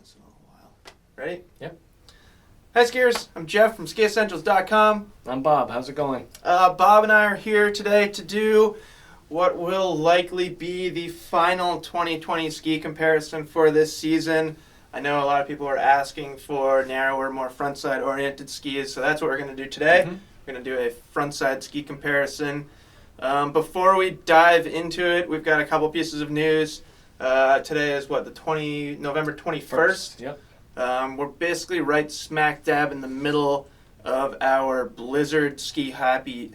this in a little while. Ready? Yep. Hi skiers, I'm Jeff from SkiEssentials.com. I'm Bob. How's it going? Bob and I are here today to do what will likely be the final 2020 ski comparison for this season. I know a lot of people are asking for narrower, more frontside oriented skis, so that's what we're going to do today. Mm-hmm. We're going to do a frontside ski comparison. Before we dive into it, we've got a couple pieces of news. Today is what, November 21st? Yep. We're basically right smack dab in the middle of our Blizzard Ski Happy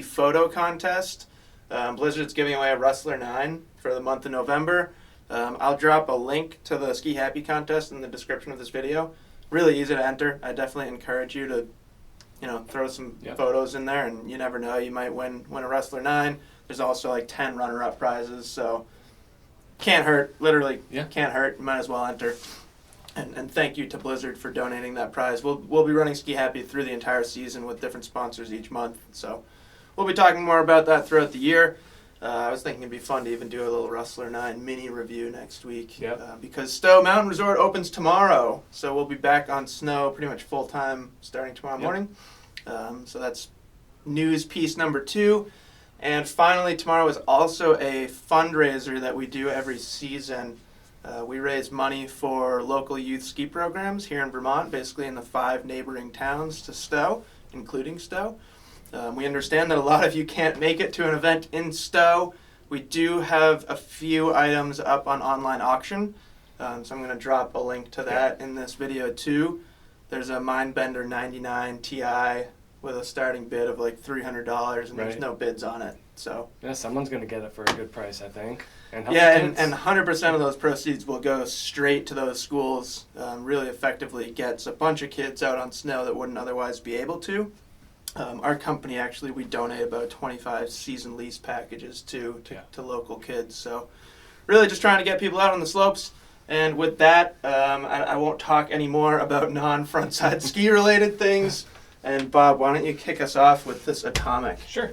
photo contest. Blizzard's giving away a Rustler 9 for the month of November. I'll drop a link to the Ski Happy contest in the description of this video. Really easy to enter. I definitely encourage you to, throw some photos in there, and you never know, you might win a Rustler 9. There's also like 10 runner-up prizes, so can't hurt. Literally can't hurt. You might as well enter. And thank you to Blizzard for donating that prize. We'll be running Ski Happy through the entire season with different sponsors each month. So we'll be talking more about that throughout the year. I was thinking it'd be fun to even do a little Rustler 9 mini review next week. Because Stowe Mountain Resort opens tomorrow. So we'll be back on snow pretty much full time starting tomorrow morning. So that's news piece number 2. And finally, tomorrow is also a fundraiser that we do every season. We raise money for local youth ski programs here in Vermont, basically in the 5 neighboring towns to Stowe, including Stowe. We understand that a lot of you can't make it to an event in Stowe. We do have a few items up on online auction, so I'm going to drop a link to that in this video too. There's a Mindbender 99 Ti with a starting bid of like $300, and there's no bids on it. So yeah, someone's going to get it for a good price, I think. And and 100% of those proceeds will go straight to those schools. Really effectively gets a bunch of kids out on snow that wouldn't otherwise be able to. Our company, actually, we donate about 25 season lease packages to local kids. So really just trying to get people out on the slopes. And with that, I won't talk anymore about non-frontside ski-related things. And Bob, why don't you kick us off with this Atomic? Sure.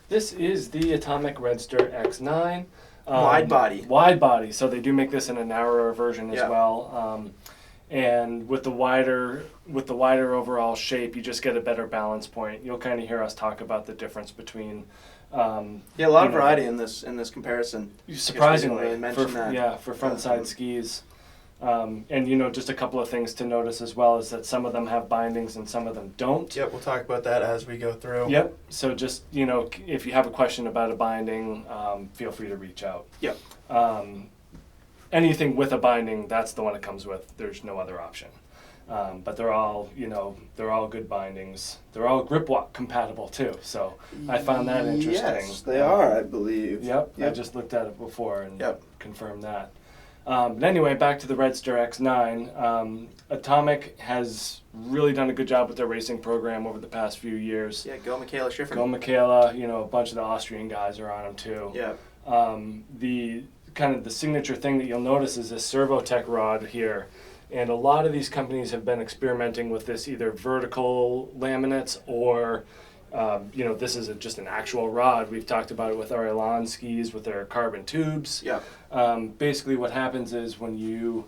This is the Atomic Redster X9. Wide body. Wide body. So they do make this in a narrower version as well. And with the wider overall shape, you just get a better balance point. You'll kind of hear us talk about the difference between. A lot of variety in this comparison. Surprisingly, really mention that. For frontside skis. And just a couple of things to notice as well is that some of them have bindings and some of them don't. Yep, we'll talk about that as we go through. Yep. So just if you have a question about a binding, feel free to reach out. Yep. Anything with a binding, that's the one it comes with. There's no other option. But they're all good bindings. They're all grip walk compatible too. So I found that interesting. Yes, they are, I believe. Yep. I just looked at it before and confirmed that. But anyway, back to the Redster X9. Atomic has really done a good job with their racing program over the past few years. Yeah, go Michaela Schifrin. Go Michaela, a bunch of the Austrian guys are on them too. Yeah. The signature thing that you'll notice is this Servotech rod here. And a lot of these companies have been experimenting with this, either vertical laminates or, this is just an actual rod. We've talked about it with our Elan skis with their carbon tubes. Yeah. Basically what happens is when you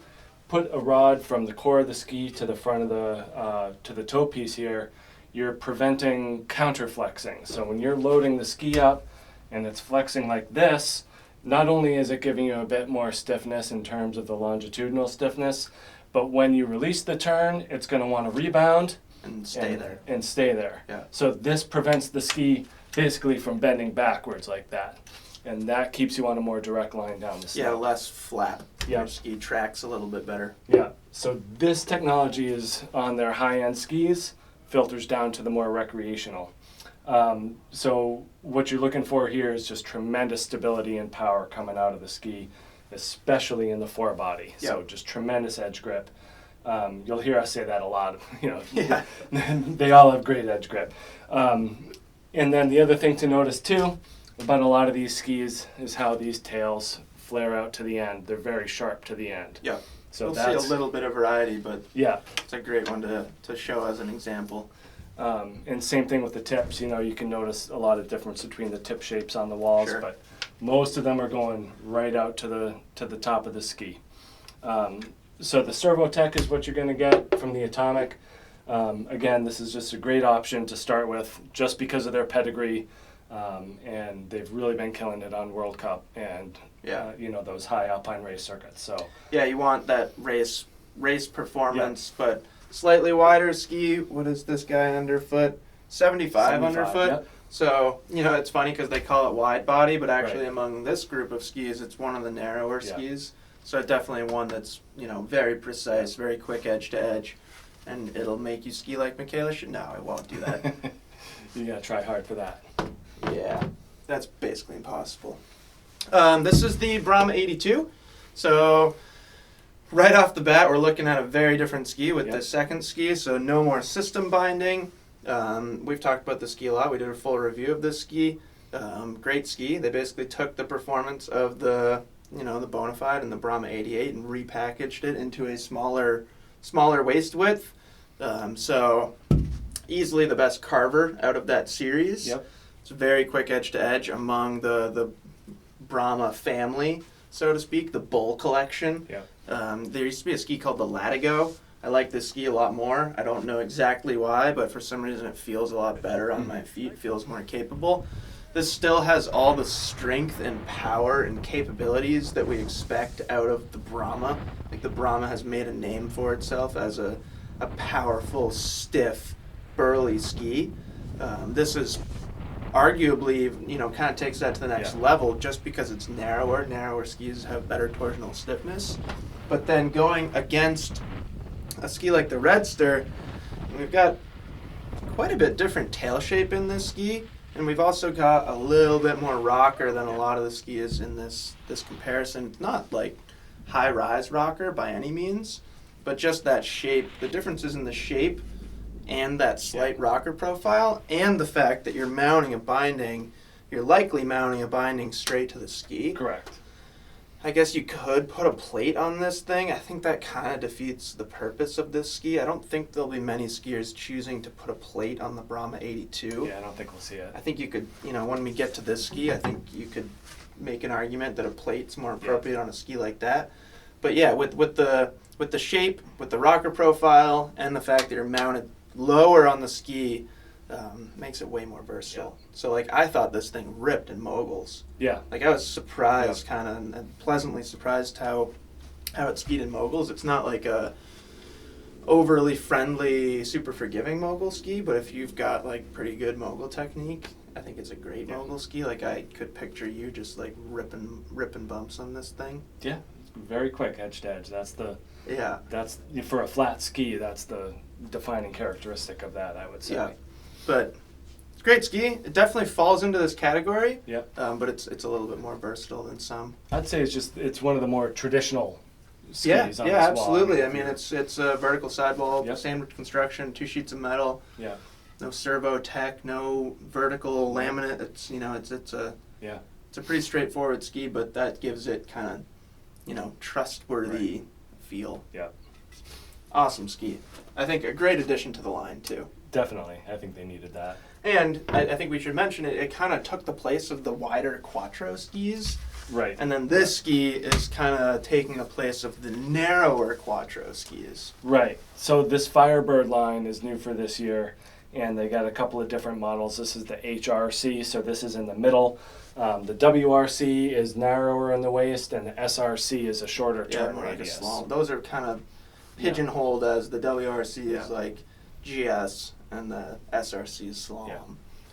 put a rod from the core of the ski to the front of to the toe piece here, you're preventing counterflexing. So when you're loading the ski up and it's flexing like this, not only is it giving you a bit more stiffness in terms of the longitudinal stiffness, but when you release the turn, it's going to want to rebound and stay there. Yeah. So this prevents the ski basically from bending backwards like that. And that keeps you on a more direct line down the slope. Yeah, less flap. Yeah. Your ski tracks a little bit better. Yeah. So this technology is on their high-end skis, filters down to the more recreational. So what you're looking for here is just tremendous stability and power coming out of the ski, especially in the forebody. So just tremendous edge grip. You'll hear us say that a lot. They all have great edge grip. And then the other thing to notice too about a lot of these skis is how these tails flare out to the end. They're very sharp to the end. Yeah. So we'll see a little bit of variety, but it's a great one to show as an example. And same thing with the tips. You can notice a lot of difference between the tip shapes on the walls, most of them are going right out to the top of the ski. So the Servotech is what you're going to get from the Atomic. Again, this is just a great option to start with just because of their pedigree. And they've really been killing it on World Cup and those high alpine race circuits. So yeah, you want that race performance, but slightly wider ski. What is this guy underfoot? 75 underfoot. Yep. So it's funny because they call it wide body, but actually among this group of skis, it's one of the narrower skis. So definitely one that's very precise, very quick edge to edge, and it'll make you ski like Michaela should. No, it won't do that. You gotta try hard for that. Yeah, that's basically impossible. This is the Brahma 82. So right off the bat, we're looking at a very different ski with the second ski. So no more system binding. We've talked about the ski a lot. We did a full review of this ski. Great ski. They basically took the performance of the Bonafide and the Brahma 88 and repackaged it into a smaller waist width. So easily the best carver out of that series. Yep. It's very quick edge to edge among the Brahma family, so to speak, the Bull collection. Yep. There used to be a ski called the Latigo. I like this ski a lot more. I don't know exactly why, but for some reason it feels a lot better on my feet. It feels more capable. This still has all the strength and power and capabilities that we expect out of the Brahma. Like the Brahma has made a name for itself as a powerful, stiff, burly ski. This is arguably, kind of takes that to the next level just because it's narrower. Narrower skis have better torsional stiffness. But then going against a ski like the Redster, we've got quite a bit different tail shape in this ski, and we've also got a little bit more rocker than a lot of the skis in this comparison. It's not like high-rise rocker by any means, but just that shape. The differences in the shape and that slight rocker profile, and the fact that you're likely mounting a binding straight to the ski. Correct. I guess you could put a plate on this thing. I think that kind of defeats the purpose of this ski. I don't think there'll be many skiers choosing to put a plate on the Brahma 82. Yeah, I don't think we'll see it. I think you could, when we get to this ski, I think you could make an argument that a plate's more appropriate on a ski like that. But yeah, with the shape, with the rocker profile, and the fact that you're mounted lower on the ski, makes it way more versatile. So I thought this thing ripped in moguls. Yeah. I was surprised, kind of, and pleasantly surprised how it skied in moguls. It's not like a overly friendly, super forgiving mogul ski, but if you've got pretty good mogul technique, I think it's a great mogul ski. I could picture you just ripping bumps on this thing. Yeah, very quick edge to edge. That's for a flat ski. That's the defining characteristic of that, I would say. Yeah, but it's a great ski. It definitely falls into this category. Yeah. But it's a little bit more versatile than some. I'd say it's one of the more traditional skis on this wall. Yeah, absolutely. I mean, it's a vertical sidewall, Yep. standard construction, 2 sheets of metal. Yeah. No servo tech, no vertical laminate. It's it's a pretty straightforward ski, but that gives it kind of trustworthy feel. Yeah. Awesome ski. I think a great addition to the line too. Definitely. I think they needed that. And I think we should mention it kind of took the place of the wider Quattro skis. Right. And then this ski is kind of taking the place of the narrower Quattro skis. Right. So this Firebird line is new for this year, and they got a couple of different models. This is the HRC, so this is in the middle. The WRC is narrower in the waist, and the SRC is a shorter turn more radius. like a slalom. Those are kind of pigeonholed as the WRC is like GS and the SRC is slalom. Yeah.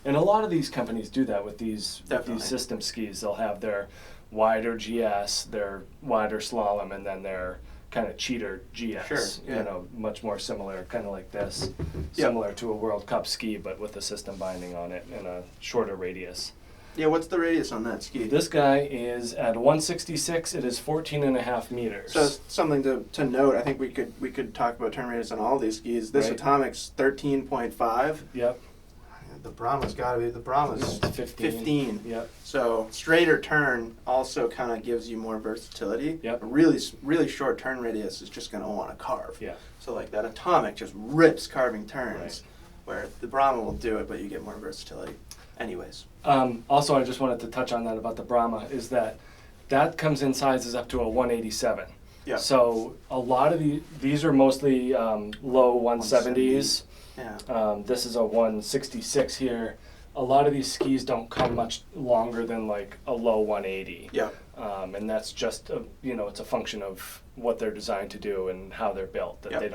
And a lot of these companies do that with these system skis. They'll have their wider GS, their wider slalom, and then their kind of cheater GS. Sure, yeah. Much more similar, kind of like this, similar to a World Cup ski, but with a system binding on it and a shorter radius. Yeah, what's the radius on that ski? This guy is at 166. It is 14.5 meters. So something to note. I think we could talk about turn radius on all these skis. This Atomic's 13.5. Yep. The Brahma's 15. Yep. So straighter turn also kind of gives you more versatility. Yep. A really short turn radius is just going to want to carve. Yeah. So that Atomic just rips carving turns, where the Brahma will do it, but you get more versatility. Anyways. Also, I just wanted to touch on that about the Brahma, is that comes in sizes up to a 187. Yeah. So a lot of these are mostly low 170s. Yeah. This is a 166 here. A lot of these skis don't come much longer than like a low 180. Yeah. And that's just it's a function of what they're designed to do and how they're built. That Yep. you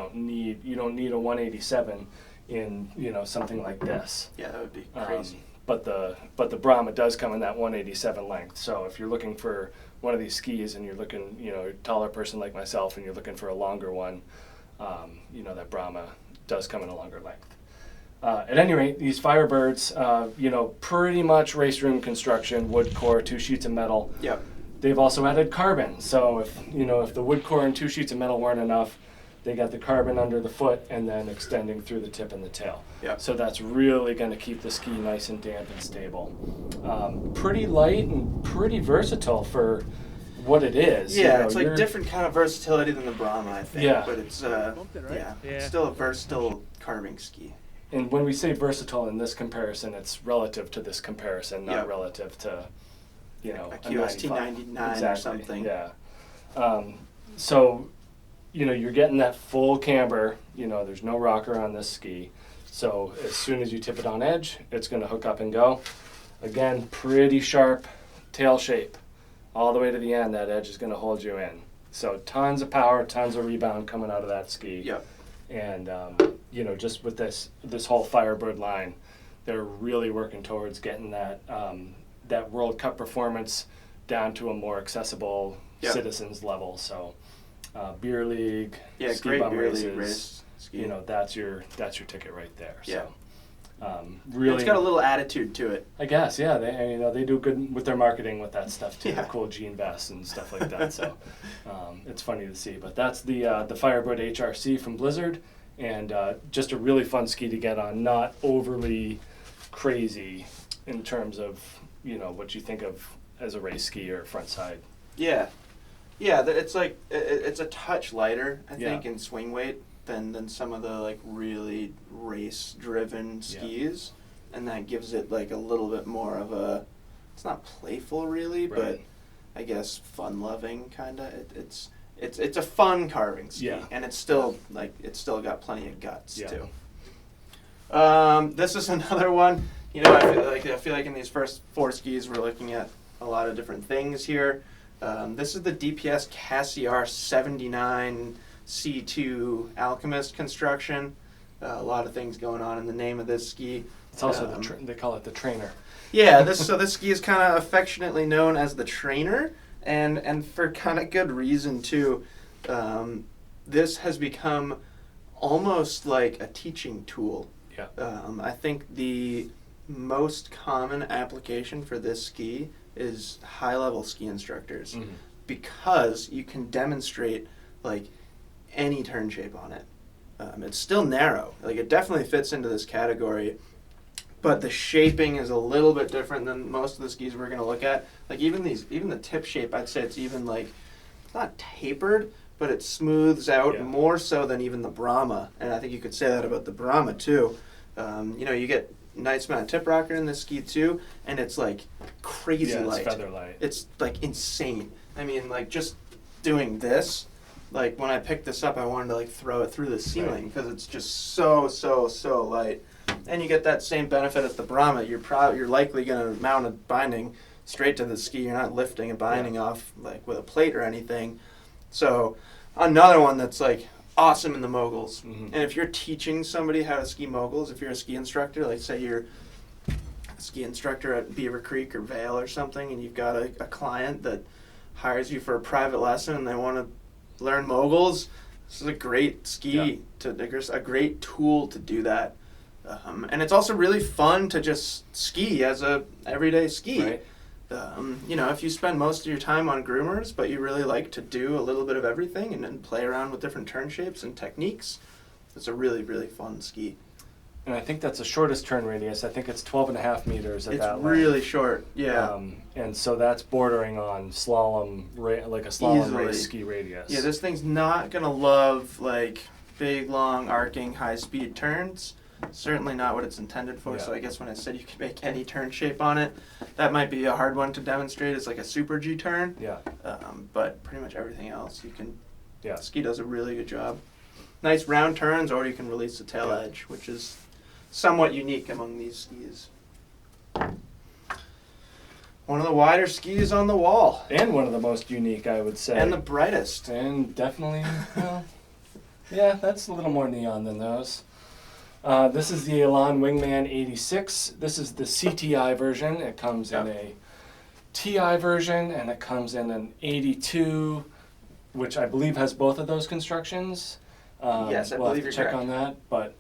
don't need a 187 in something like this. Yeah, that would be crazy. But the Brahma does come in that 187 length. So if you're looking for one of these skis and you're looking, a taller person like myself, and you're looking for a longer one, that Brahma does come in a longer length. At any rate, these Firebirds, pretty much race room construction, wood core, 2 sheets of metal. Yep. They've also added carbon. So if the wood core and 2 sheets of metal weren't enough, they got the carbon under the foot and then extending through the tip and the tail. Yep. So that's really going to keep the ski nice and damp and stable. Pretty light and pretty versatile for what it is. Yeah, it's like different kind of versatility than the Brahma, I think. Yeah. But it's it's still a versatile carving ski. And when we say versatile in this comparison, it's relative to this comparison, not Yep. relative to, a a QST 99 exactly. or something. Yeah. So, you're getting that full camber. There's no rocker on this ski. So as soon as you tip it on edge, it's going to hook up and go. Again, pretty sharp tail shape. All the way to the end, that edge is going to hold you in. So tons of power, tons of rebound coming out of that ski. Yep. And just with this whole Firebird line, they're really working towards getting that World Cup performance down to a more accessible Yep. citizens level. So beer league, Yeah, ski great bum beer races, league race ski. that's your ticket right there. Yeah. So really, It's got a little attitude to it. I guess, yeah. They do good with their marketing with that stuff too. Yeah. The cool jean vests and stuff like that. So it's funny to see. But that's the Firebird HRC from Blizzard, and just a really fun ski to get on. Not overly crazy in terms of what you think of as a race ski or frontside. Yeah. Yeah, it's like it's a touch lighter, I think, Yeah. in swing weight than some of the like really race driven skis, and that gives it like a little bit more of a, it's not playful really, Right. but I guess fun loving kind of. It's a fun carving ski, Yeah. and it's still got plenty of guts Yeah. too. This is another one. I feel like in these first 4 skis we're looking at a lot of different things here. This is the DPS Cassiar 79 C2 Alchemist construction. A lot of things going on in the name of this ski. It's also they call it the trainer. Yeah, this ski is kind of affectionately known as the trainer, and for kind of good reason too. This has become almost like a teaching tool. Yeah. I think the most common application for this ski is high-level ski instructors, Mm-hmm. because you can demonstrate like any turn shape on it. It's still narrow, like it definitely fits into this category, but the shaping is a little bit different than most of the skis we're going to look at. Like even the tip shape, I'd say it's even like, it's not tapered, but it smooths out more so than even the Brahma, and I think you could say that about the Brahma too. You get nice amount of tip rocker in this ski too, and it's like crazy light. It's feather light. It's like insane. I mean, like just doing this, like when I picked this up, I wanted to like throw it through the ceiling because it's just so light. And you get that same benefit as the Brahma. You're likely going to mount a binding straight to the ski. You're not lifting a binding off like with a plate or anything. So another one that's like awesome in the moguls. Mm-hmm. And if you're teaching somebody how to ski moguls, if you're a ski instructor, like say you're a ski instructor at Beaver Creek or Vail or something, and you've got a client that hires you for a private lesson and they want to learn moguls, this is a great ski, a great tool to do that. And it's also really fun to just ski as a everyday ski. Right. If you spend most of your time on groomers, but you really like to do a little bit of everything and then play around with different turn shapes and techniques, it's a really, really fun ski. And I think that's the shortest turn radius. I think it's 12.5 meters at that It's length. really short, yeah. And so that's bordering on slalom, like a slalom Easily. race ski radius. Yeah, this thing's not going to love like big, long, arcing, high-speed turns. Certainly not what it's intended for, so I guess when I said you can make any turn shape on it, that might be a hard one to demonstrate. It's like a super G turn. Yeah. But pretty much everything else you can Yeah. The ski does a really good job. Nice round turns, or you can release the tail Yeah. edge, which is somewhat unique among these skis. One of the wider skis on the wall. And one of the most unique, I would say. And the brightest. And definitely, well, yeah, that's a little more neon than those. This is the Elan Wingman 86. This is the CTI version. It comes in a TI version, and it comes in an 82, which I believe has both of those constructions. Yes, I we'll believe have to you're check correct. on that. But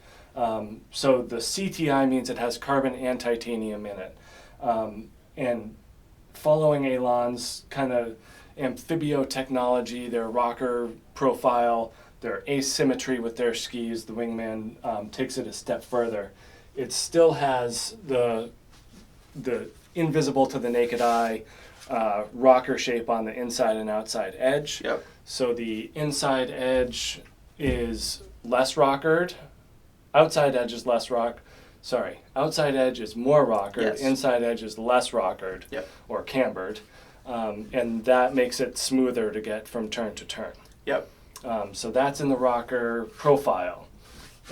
so the CTI means it has carbon and titanium in it. And following Elan's kind of amphibio technology, their rocker profile, their asymmetry with their skis, the Wingman takes it a step further. It still has the invisible to the naked eye rocker shape on the inside and outside edge. Yep. So the inside edge is less rockered, outside edge is less rock. Sorry, outside edge is more rockered, Yes. inside edge is less rockered or cambered, and that makes it smoother to get from turn to turn. Yep. So that's in the rocker profile.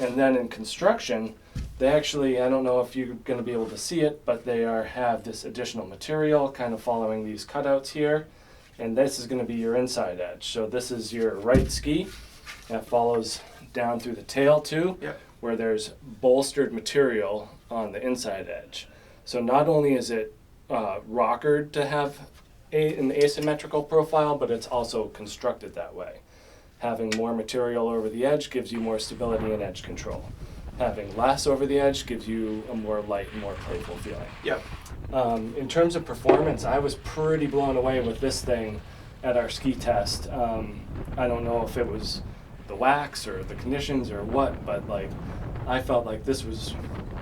And then in construction, they actually, I don't know if you're going to be able to see it, but they have this additional material kind of following these cutouts here. And this is going to be your inside edge. So this is your right ski that follows down through the tail too, where there's bolstered material on the inside edge. So not only is it rockered to have an asymmetrical profile, but it's also constructed that way. Having more material over the edge gives you more stability and edge control. Having less over the edge gives you a more light and more playful feeling. Yep. In terms of performance, I was pretty blown away with this thing at our ski test. I don't know if it was the wax or the conditions or what, but like I felt like this was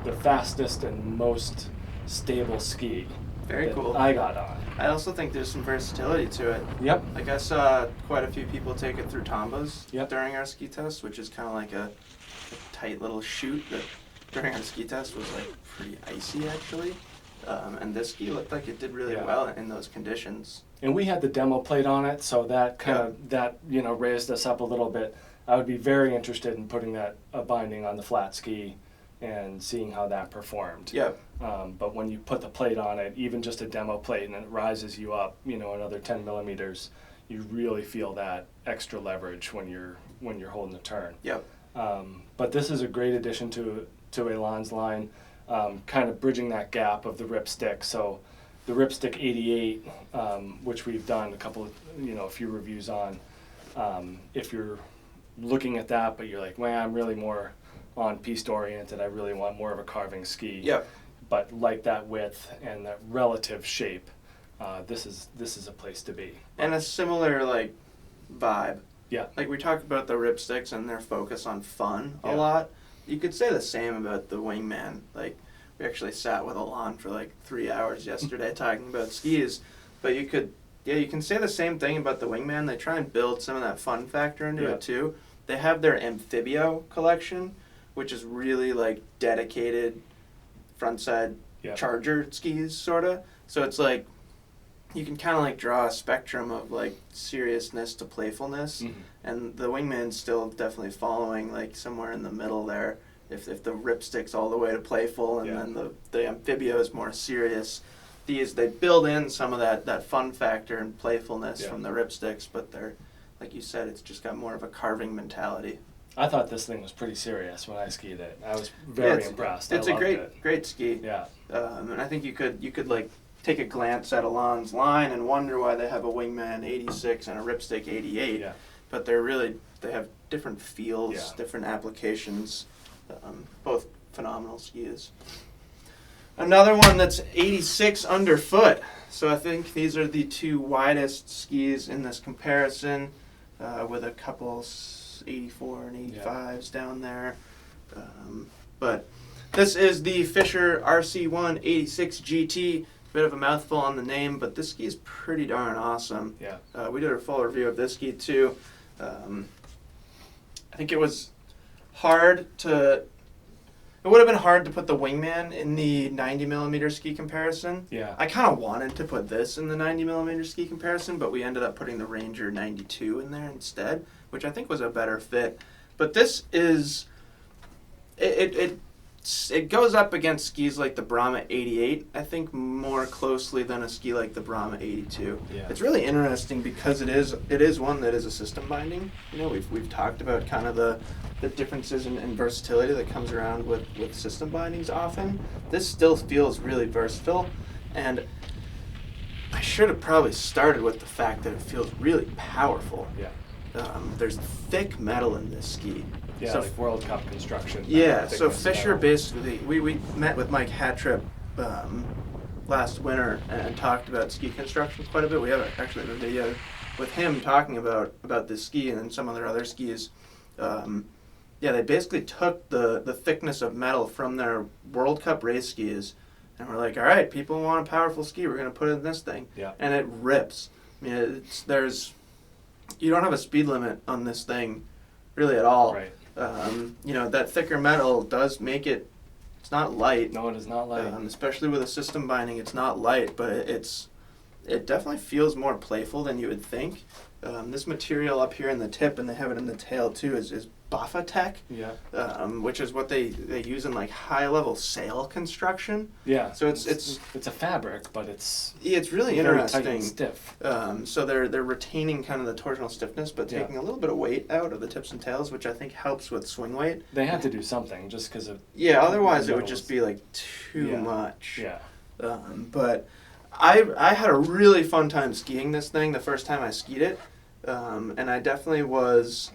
the fastest and most stable ski Very that cool. I got on. I also think there's some versatility to it. Yep. Like I saw quite a few people take it through Tombas Yep. during our ski test, which is kind of like a tight little chute that during our ski test was like pretty icy actually. And this ski looked like it did really well in those conditions. And we had the demo plate on it, so that kind of raised us up a little bit. I would be very interested in putting a binding on the flat ski and seeing how that performed. Yep. But when you put the plate on it, even just a demo plate, and it rises you up, another 10 millimeters, you really feel that extra leverage when you're holding a turn. Yep. But this is a great addition to Elan's line, kind of bridging that gap of the ripstick. So the ripstick 88, which we've done a few reviews on. If you're looking at that, but you're like, man, I'm really more on piste oriented. I really want more of a carving ski. Yep. But like that width and that relative shape, this is a place to be. And a similar vibe. Yeah. Like we talked about the ripsticks and their focus on fun a Yeah. lot. You could say the same about the Wingman. Like we actually sat with Elan for 3 hours yesterday talking about skis, but you can say the same thing about the Wingman. They try and build some of that fun factor into it too. They have their Amphibio collection, which is really dedicated frontside charger skis sorta. So it's you can kind of draw a spectrum of seriousness to playfulness, and the Wingman's still definitely following somewhere in the middle there. If the ripstick's all the way to playful, and then the Amphibio is more serious. They build in some of that fun factor and playfulness from the ripsticks, but they're, like you said, it's just got more of a carving mentality. I thought this thing was pretty serious when I skied it. I was very impressed. It's I a loved great ski. Yeah. And I think you could take a glance at Elan's line and wonder why they have a Wingman 86 and a ripstick 88. Yeah. But they have different feels, different applications. Both phenomenal skis. Another one that's 86 underfoot. So I think these are the two widest skis in this comparison, with a couple 84 and 85s down there. But this is the Fischer RC One 86 GT. Bit of a mouthful on the name, but this ski is pretty darn awesome. Yeah. We did a full review of this ski too. I think it was hard to It would have been hard to put the Wingman in the 90 millimeter ski comparison. Yeah. I kind of wanted to put this in the 90 millimeter ski comparison, but we ended up putting the Ranger 92 in there instead, which I think was a better fit. But this is, it goes up against skis like the Brahma 88, I think, more closely than a ski like the Brahma 82. Yeah. It's really interesting because it is one that is a system binding. You know, we've talked about kind of the differences in versatility that comes around with system bindings often. This still feels really versatile, and I should have probably started with the fact that it feels really powerful. Yeah. There's thick metal in this ski. Yeah, So like World Cup construction. yeah, so thickness Fischer metal. basically, we met with Mike Hatrip last winter and talked about ski construction quite a bit. We have actually a video with him talking about this ski and some of their other skis. Yeah, they basically took the thickness of metal from their World Cup race skis, and we're like, all right, people want a powerful ski, we're going to put it in this thing. Yeah. And it rips. I mean, you don't have a speed limit on this thing really at all. Right. You know, that thicker metal does make it, it's not light. No, it is not light. Especially with a system binding, it's not light, but it definitely feels more playful than you would think. This material up here in the tip, and they have it in the tail too, is Buffatech, Yeah. which is what they use in like high level sail construction. Yeah. So it's a fabric, but it's really very interesting. tight and stiff. So they're retaining kind of the torsional stiffness, but Yeah. taking a little bit of weight out of the tips and tails, which I think helps with swing weight. They had to do something just because of. Yeah, otherwise it metal would just was- be like too Yeah. much. Yeah. But I had a really fun time skiing this thing the first time I skied it, and I definitely was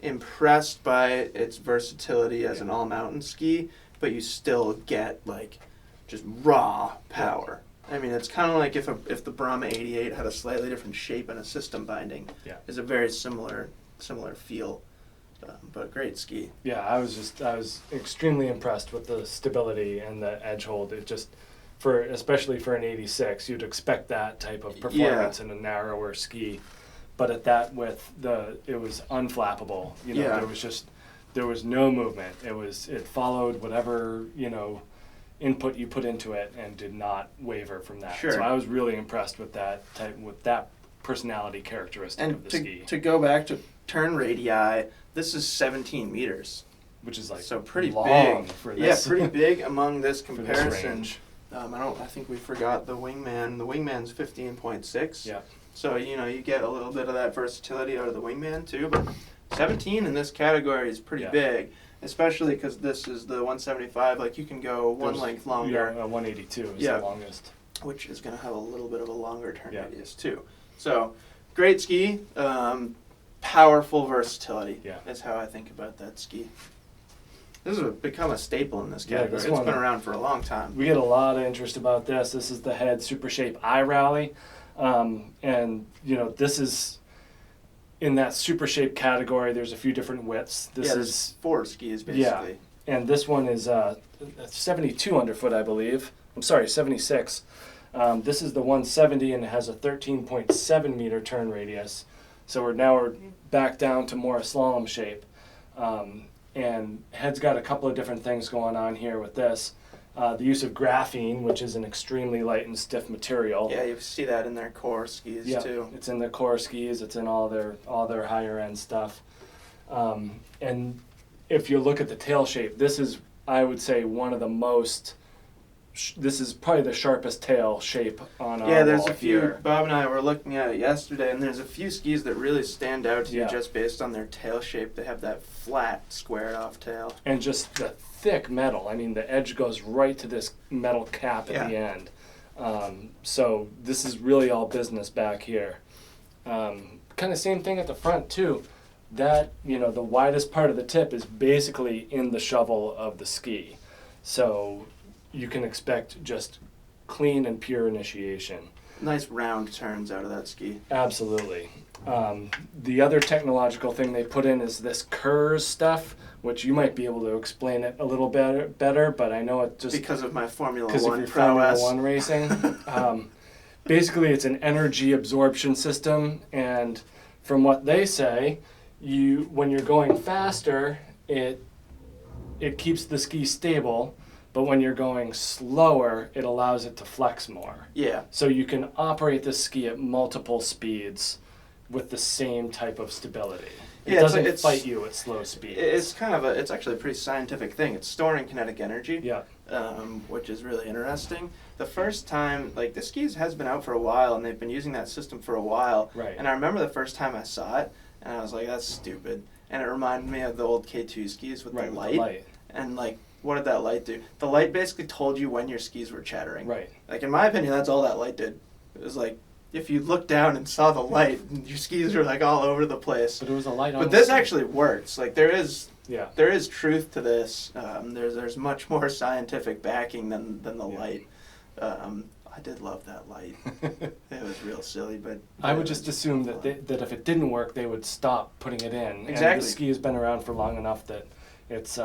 impressed by its versatility as an all-mountain ski, but you still get like just raw power. I mean, it's kind of like if the Brahma 88 had a slightly different shape and a system binding. Yeah. It's a very similar feel, but great ski. Yeah, I was extremely impressed with the stability and the edge hold. It just, especially for an 86, you'd expect that type of performance in a narrower ski. But at that width, it was unflappable. You know, Yeah. there was no movement. It followed whatever, input you put into it and did not waver from that. Sure. So I was really impressed with that personality characteristic of And the ski, to go back to turn radii, this is 17 meters. which is like So pretty long big. for Yeah, this. pretty big among this for this comparison. range. I think we forgot the Wingman. The Wingman's 15.6. Yeah. So, you get a little bit of that versatility out of the Wingman too, but 17 in this category is pretty Yeah. big, especially because this is the 175. Like, you can go one There's- length longer, Yeah, 182 is Yeah. the longest. which is going to have a little bit of a longer turn Yeah. radius too. So, great ski, powerful versatility Yeah. is how I think about that ski. This has become a staple in this Yeah, category. this It's one- been around for a long time. We get a lot of interest about this. This is the head Supershape i.Rally. And, this is in that Supershape category. There's a few different widths. This There's is, 4 skis Yeah. basically. and this one is 72 underfoot, I believe. I'm sorry, 76. This is the 170, and it has a 13.7 meter turn radius. So we're back down to more a slalom shape. And head's got a couple of different things going on here with this. The use of graphene, which is an extremely light and stiff material. Yeah, you see that in their core skis Yeah, too. it's in the core skis. It's in all their higher end stuff. And if you look at the tail shape, this is, I would say, one of the most. This is probably the sharpest tail shape on our Yeah, there's wall a few. here. Bob and I were looking at it yesterday, and there's a few skis that really stand out to you Yeah. just based on their tail shape. They have that flat, squared off tail. And just the thick metal. I mean, the edge goes right to this metal cap at the end. So this is really all business back here. Kind of same thing at the front too. That, the widest part of the tip is basically in the shovel of the ski. So you can expect just clean and pure initiation. Nice round turns out of that ski. Absolutely. The other technological thing they put in is this KERS stuff, which you might be able to explain it a little better, but I know it just Because of my Formula because of 1 your Formula prowess. One racing. Basically, it's an energy absorption system, and from what they say, when you're going faster, it it keeps the ski stable, but when you're going slower, it allows it to flex more. Yeah. So you can operate the ski at multiple speeds with the same type of stability. It doesn't fight you at slow speeds. It's kind of it's actually a pretty scientific thing. It's storing kinetic energy, Yeah. Which is really interesting. The first time, like, the skis has been out for a while, and they've been using that system for a while. Right. And I remember the first time I saw it, and I was like, that's stupid. And it reminded me of the old K2 skis with the light. And, like, what did that light do? The light basically told you when your skis were chattering. Right. Like, in my opinion, that's all that light did. It was like, if you looked down and saw the light, your skis were, like, all over the place. But it was a light on. But this actually works. Like, there is truth to this. There's much more scientific backing than the light. I did love that light. It was real silly, but I would just assume that that if it didn't work, they would stop putting it in. Exactly. And the ski has been around for long enough that it's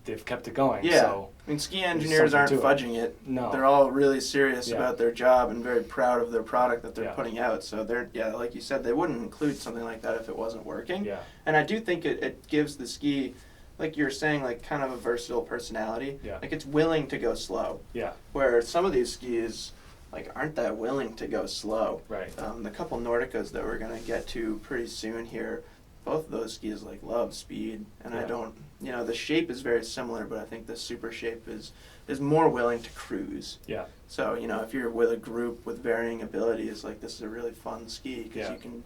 they've kept it going. Yeah. So I mean, ski engineers aren't fudging it. No. They're all really serious about their job and very proud of their product that they're putting out. So they're like you said, they wouldn't include something like that if it wasn't working. Yeah. And I do think it gives the ski, like you were saying, like kind of a versatile personality. Yeah. Like it's willing to go slow. Yeah. Where some of these skis like aren't that willing to go slow. Right. The couple Nordicas that we're gonna get to pretty soon here, both of those skis like love speed, and I don't. You know, the shape is very similar, but I think the Supershape is more willing to cruise. Yeah. So you know, if you're with a group with varying abilities, like this is a really fun ski because you can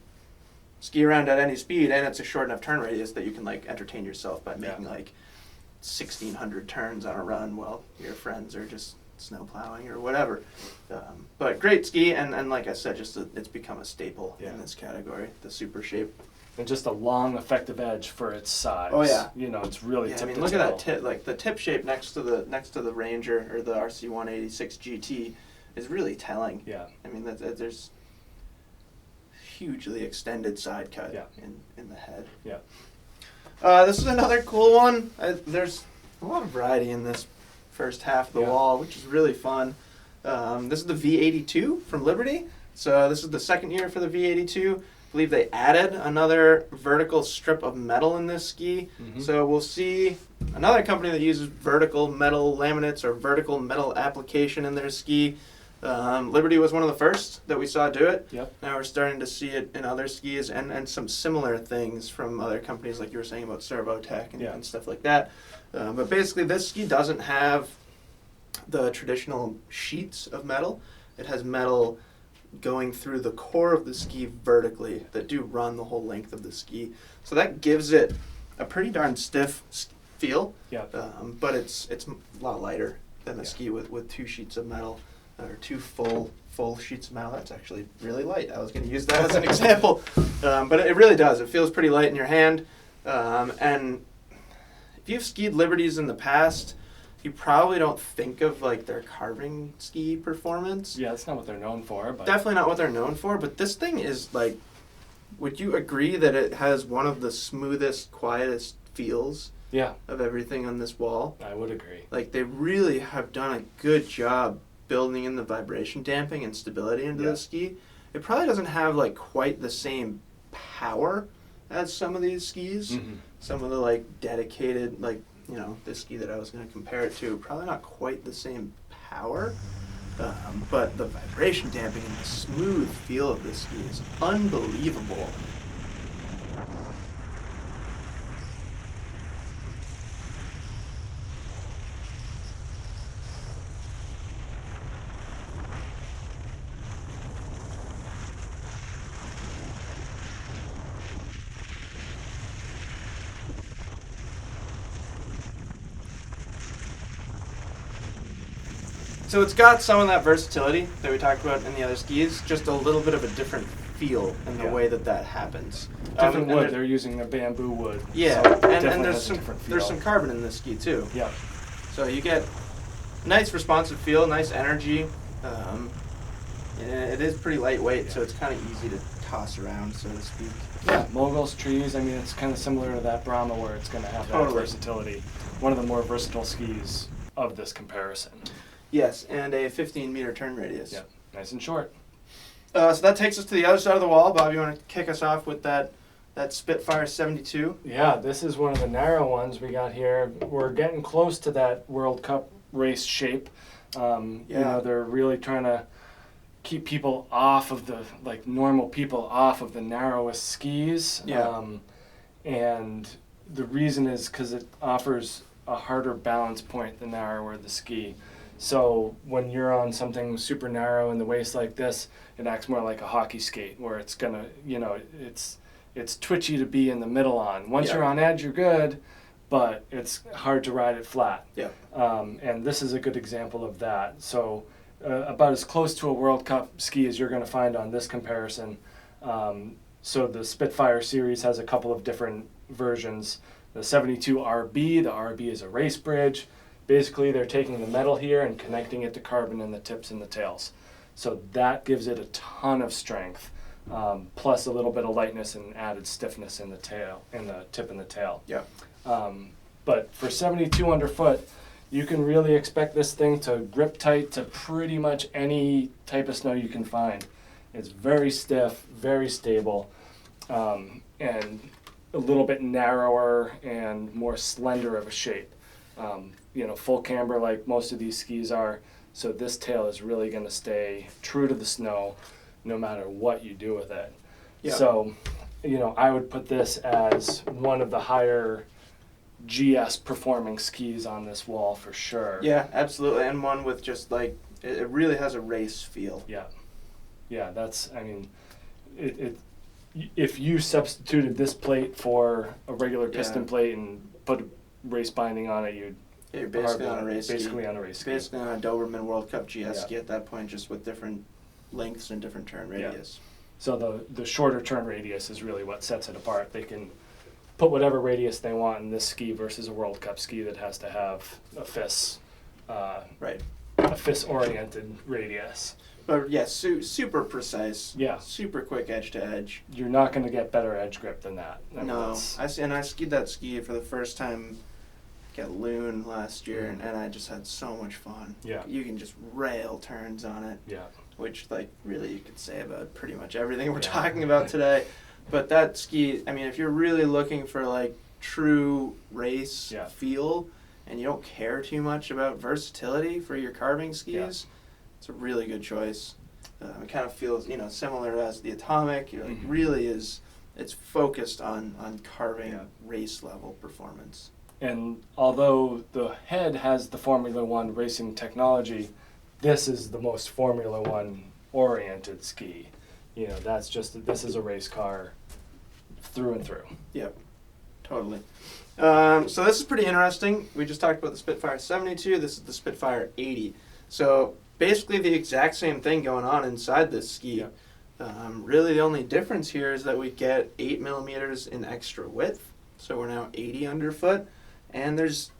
ski around at any speed, and it's a short enough turn radius that you can like entertain yourself by making like 1,600 turns on a run while your friends are just snow plowing or whatever. But great ski, and like I said, it's become a staple in this category, the Supershape. And just a long, effective edge for its size. Oh yeah. You know, it's really I mean, look at that tip. Like the tip shape next to the Ranger or the RC 186 GT is really telling. Yeah. I mean, there's hugely extended side cut in the head. Yeah. This is another cool one. There's a lot of variety in this first half of the wall, which is really fun. This is the V82 from Liberty. So this is the second year for the V82. I believe they added another vertical strip of metal in this ski. Mm-hmm. So we'll see another company that uses vertical metal laminates or vertical metal application in their ski. Liberty was one of the first that we saw do it. Yep. Now we're starting to see it in other skis and some similar things from other companies like you were saying about Servotech and stuff like that. But basically this ski doesn't have the traditional sheets of metal. It has metal going through the core of the ski vertically that do run the whole length of the ski. So that gives it a pretty darn stiff feel. Yeah. But it's a lot lighter than a ski with two sheets of metal or two full sheets of metal. That's actually really light. I was going to use that as an example. But it really does. It feels pretty light in your hand. And if you've skied Liberties in the past, you probably don't think of like their carving ski performance. Yeah, that's not what they're known for. But definitely not what they're known for. But this thing is like, would you agree that it has one of the smoothest, quietest feels of everything on this wall? I would agree. Like they really have done a good job building in the vibration damping and stability into the ski. It probably doesn't have like quite the same power as some of these skis. Mm-hmm. Some of the like dedicated like, you know, this ski that I was going to compare it to, probably not quite the same power, but the vibration damping and the smooth feel of this ski is unbelievable. So it's got some of that versatility that we talked about in the other skis, just a little bit of a different feel in the way that happens. Different wood, they're using the bamboo wood. Yeah, so and there's some carbon in this ski too. Yeah. So you get nice responsive feel, nice energy. It is pretty lightweight, so it's kind of easy to toss around, so to speak. Yeah, moguls, trees, I mean, it's kind of similar to that Brahma where it's going to have that versatility. One of the more versatile skis of this comparison. Yes, and a 15-meter turn radius. Yeah, nice and short. So that takes us to the other side of the wall. Bob, you want to kick us off with that That Spitfire 72. Yeah, this is one of the narrow ones we got here. We're getting close to that World Cup race shape. You know, they're really trying to keep people off of the, like normal people off of the narrowest skis. Yeah. And the reason is because it offers a harder balance point the narrower the ski. So when you're on something super narrow in the waist like this, it acts more like a hockey skate where it's gonna, you know, it's twitchy to be in the middle on. Once you're on edge, you're good, but it's hard to ride it flat. Yeah. And this is a good example of that. So about as close to a World Cup ski as you're going to find on this comparison. So the Spitfire series has a couple of different versions. The 72 RB, the RB is a race bridge. Basically, they're taking the metal here and connecting it to carbon in the tips and the tails. So that gives it a ton of strength, plus a little bit of lightness and added stiffness in the tail, in the tip and the tail. Yeah. But for 72 underfoot, you can really expect this thing to grip tight to pretty much any type of snow you can find. It's very stiff, very stable, and a little bit narrower and more slender of a shape. You know, full camber like most of these skis are, so this tail is really going to stay true to the snow no matter what you do with it. Yeah. So, you know, I would put this as one of the higher GS performing skis on this wall for sure. Yeah, absolutely. And one with just like, it really has a race feel. Yeah. Yeah, that's, I mean, if you substituted this plate for a regular piston plate and put a race binding on it, you're basically on a race ski. Basically on a race ski. Basically on a Doberman World Cup GS ski at that point, just with different lengths and different turn radius. So the shorter turn radius is really what sets it apart. They can put whatever radius they want in this ski versus a World Cup ski that has to have a FIS, right, a FIS-oriented radius. But yeah, super precise. Yeah. Super quick edge to edge. You're not going to get better edge grip than that. No, I skied that ski for the first time at Loon last year, and I just had so much fun. Yeah. You can just rail turns on it. Yeah. Which, like, really you could say about pretty much everything we're talking about today. But that ski, I mean, if you're really looking for, like, true race feel, and you don't care too much about versatility for your carving skis, it's a really good choice. It kind of feels, you know, similar as the Atomic. You know, it really is, it's focused on carving race level performance. And although the head has the Formula One racing technology, this is the most Formula One oriented ski. You know, that's just, this is a race car through and through. Yep, totally. So this is pretty interesting. We just talked about the Spitfire 72. This is the Spitfire 80. So basically the exact same thing going on inside this ski. Yep. Really the only difference here is that we get 8 millimeters in extra width. So we're now 80 underfoot. And there's,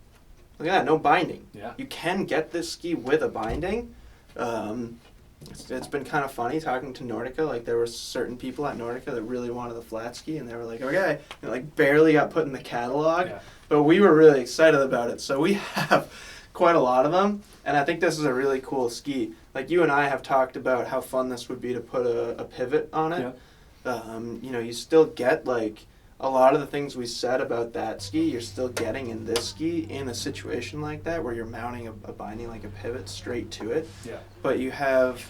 look at that, no binding. Yeah. You can get this ski with a binding. It's been kind of funny talking to Nordica. Like, there were certain people at Nordica that really wanted the flat ski, and they were like, okay, and like barely got put in the catalog. Yeah. But we were really excited about it. So we have quite a lot of them, and I think this is a really cool ski. Like, you and I have talked about how fun this would be to put a pivot on it. Yeah. You know, you still get, like, a lot of the things we said about that ski, you're still getting in this ski in a situation like that where you're mounting a binding, like a pivot, straight to it. Yeah. But you have,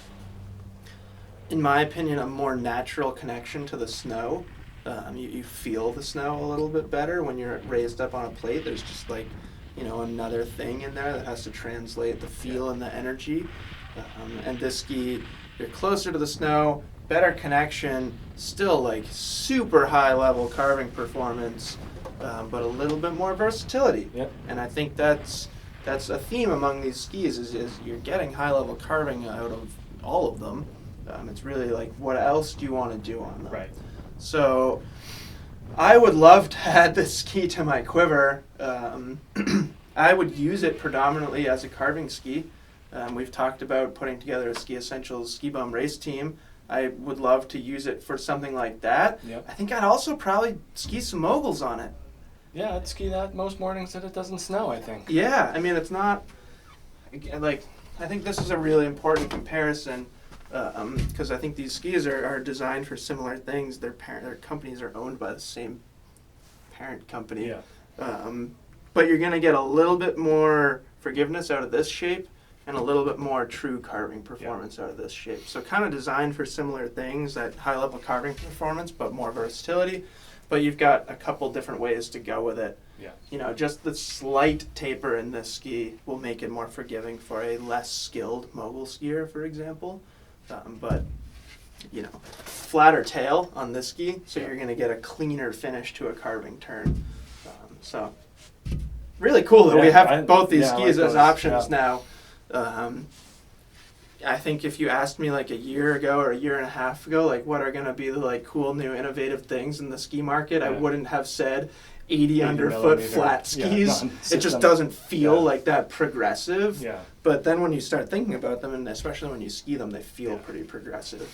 in my opinion, a more natural connection to the snow. You feel the snow a little bit better when you're raised up on a plate. There's just like, you know, another thing in there that has to translate the feel and the energy. And this ski, you're closer to the snow, better connection, still like super high level carving performance, but a little bit more versatility. Yep. And I think that's a theme among these skis is you're getting high level carving out of all of them. It's really like, what else do you want to do on them? Right. So I would love to add this ski to my quiver. I would use it predominantly as a carving ski. We've talked about putting together a SkiEssentials ski bum race team. I would love to use it for something like that. Yep. I think I'd also probably ski some moguls on it. Yeah, I'd ski that most mornings that it doesn't snow, I think. Yeah, I mean, it's not, like, I think this is a really important comparison. because I think these skis are designed for similar things. Their companies are owned by the same parent company. Yeah. But you're going to get a little bit more forgiveness out of this shape and a little bit more true carving performance out of this shape. So kind of designed for similar things, that high-level carving performance, but more versatility. But you've got a couple different ways to go with it. Yeah. You know, just the slight taper in this ski will make it more forgiving for a less skilled mogul skier, for example. But, you know, flatter tail on this ski, so you're going to get a cleaner finish to a carving turn. So really cool that we have both these skis as options now. I think if you asked me like a year ago or a year and a half ago, like what are going to be the like cool new innovative things in the ski market, I wouldn't have said 80 underfoot flat skis. It just doesn't feel like that progressive. Yeah. But then when you start thinking about them, and especially when you ski them, they feel pretty progressive.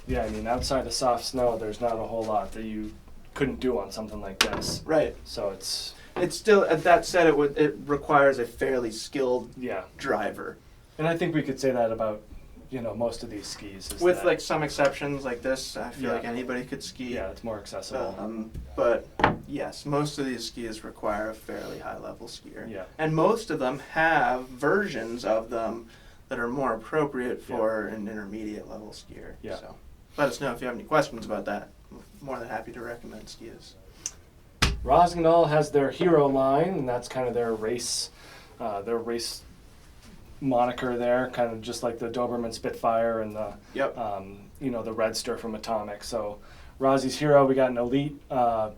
Yeah, I mean, outside of soft snow, there's not a whole lot that you couldn't do on something like this. Right. So it's still, at that said, it requires a fairly skilled driver. And I think we could say that about, you know, most of these skis. With like some exceptions like this, I feel like anybody could ski. Yeah, it's more accessible. But yes, most of these skis require a fairly high level skier. Yeah. And most of them have versions of them that are more appropriate for an intermediate level skier. Yeah. So let us know if you have any questions about that. I'm more than happy to recommend skis. Rossignol has their hero line, and that's kind of their race moniker there, kind of just like the Doberman Spitfire and the you know, the Redster from Atomic. So Rossi's hero, we got an Elite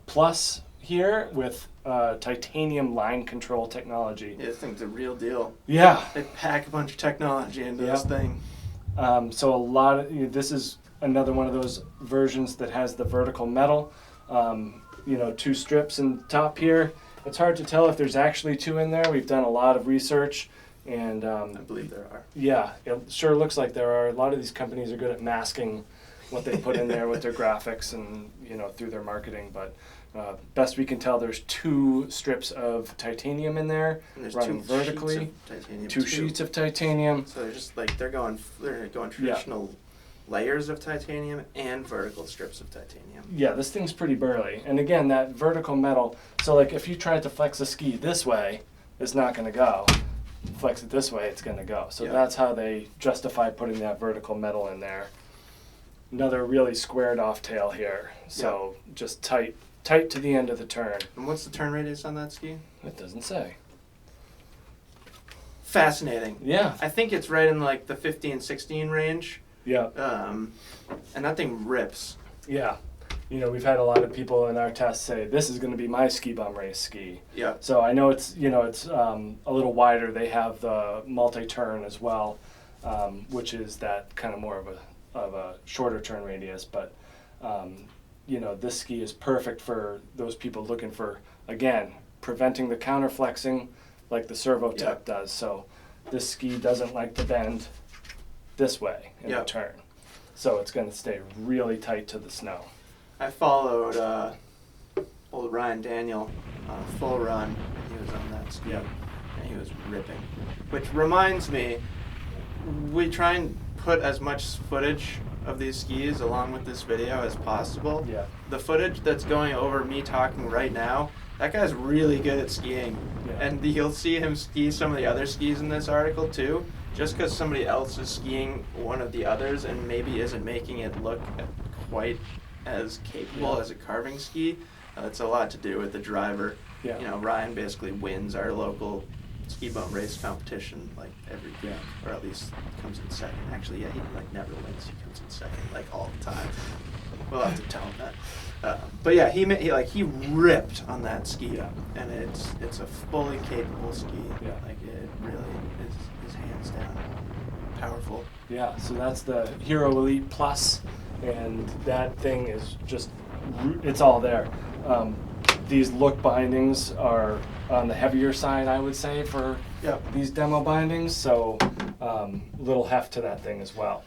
Plus here with titanium line control technology. Yeah, this thing's a real deal. Yeah. They pack a bunch of technology into this thing. So a lot of, this is another one of those versions that has the vertical metal. You know, 2 strips in top here. It's hard to tell if there's actually 2 in there. We've done a lot of research, and I believe there are. Yeah, it sure looks like there are. A lot of these companies are good at masking what they put in there with their graphics and, you know, through their marketing. But best we can tell, there's 2 strips of titanium in there, and there's running 2 vertically. Sheets of titanium 2 sheets of titanium. So they're just like they're going traditional layers of titanium and vertical strips of titanium. Yeah, this thing's pretty burly. And again, that vertical metal, so like if you tried to flex a ski this way, it's not going to go. Flex it this way, it's going to go. So that's how they justify putting that vertical metal in there. Another really squared off tail here. So just tight to the end of the turn. And what's the turn radius on that ski? It doesn't say. Fascinating. Yeah. I think it's right in like the 15, 16 range. Yeah. And that thing rips. Yeah. You know, we've had a lot of people in our tests say, this is going to be my ski bum race ski. Yeah. So I know it's, you know, it's a little wider. They have the multi-turn as well, which is that kind of more of a shorter turn radius. But, you know, this ski is perfect for those people looking for, again, preventing the counterflexing like the Servotech does. So this ski doesn't like to bend this way in the turn. So it's going to stay really tight to the snow. I followed old Ryan Daniel on a full run. He was on that ski, and he was ripping. Which reminds me, we try and put as much footage of these skis along with this video as possible. Yeah. The footage that's going over me talking right now, that guy's really good at skiing. Yeah. And you'll see him ski some of the other skis in this article too. Just because somebody else is skiing one of the others and maybe isn't making it look quite as capable as a carving ski, it's a lot to do with the driver. Yeah. You know, Ryan basically wins our local ski bum race competition like every week, or at least comes in second. Actually, he like never wins. He comes in second like all the time. We'll have to tell him that. But yeah, he ripped on that ski, and it's a fully capable ski. Yeah. Like it really is hands down powerful. Yeah. So that's the Hero Elite Plus, and that thing is just it's all there. These look bindings are on the heavier side, I would say, for these demo bindings. So little heft to that thing as well.